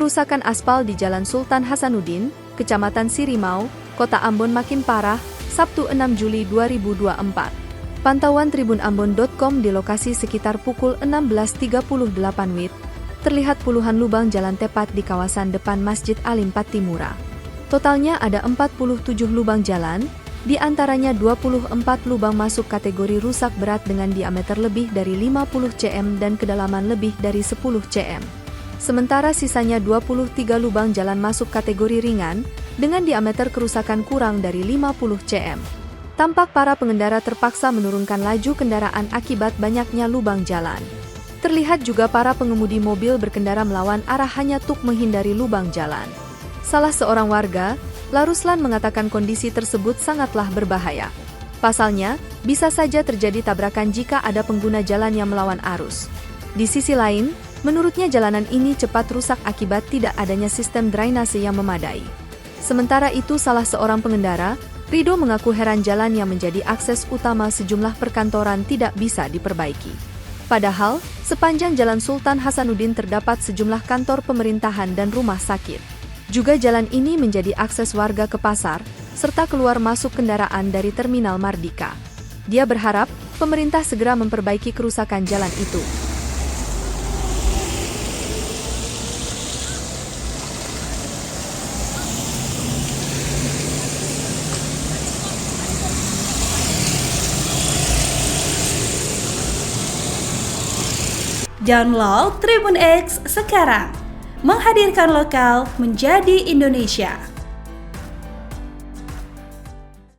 kerusakan aspal di Jalan Sultan Hasanuddin, Kecamatan Sirimau, Kota Ambon makin parah, Sabtu 6 Juli 2024. Pantauan tribunambon.com di lokasi sekitar pukul 16.38 WIB, terlihat puluhan lubang jalan tepat di kawasan depan Masjid Alim Patimura. Totalnya ada 47 lubang jalan, di antaranya 24 lubang masuk kategori rusak berat dengan diameter lebih dari 50 cm dan kedalaman lebih dari 10 cm. Sementara sisanya 23 lubang jalan masuk kategori ringan, dengan diameter kerusakan kurang dari 50 cm. Tampak para pengendara terpaksa menurunkan laju kendaraan akibat banyaknya lubang jalan. Terlihat juga para pengemudi mobil berkendara melawan arah hanya untuk menghindari lubang jalan. Salah seorang warga, Laruslan, mengatakan kondisi tersebut sangatlah berbahaya. Pasalnya, bisa saja terjadi tabrakan jika ada pengguna jalan yang melawan arus. Di sisi lain, menurutnya jalanan ini cepat rusak akibat tidak adanya sistem drainase yang memadai. Sementara itu, salah seorang pengendara, Rido, mengaku heran jalan yang menjadi akses utama sejumlah perkantoran tidak bisa diperbaiki. Padahal, sepanjang Jalan Sultan Hasanuddin terdapat sejumlah kantor pemerintahan dan rumah sakit. Juga jalan ini menjadi akses warga ke pasar, serta keluar masuk kendaraan dari Terminal Mardika. Dia berharap pemerintah segera memperbaiki kerusakan jalan itu. Download Tribun X sekarang, menghadirkan lokal menjadi Indonesia.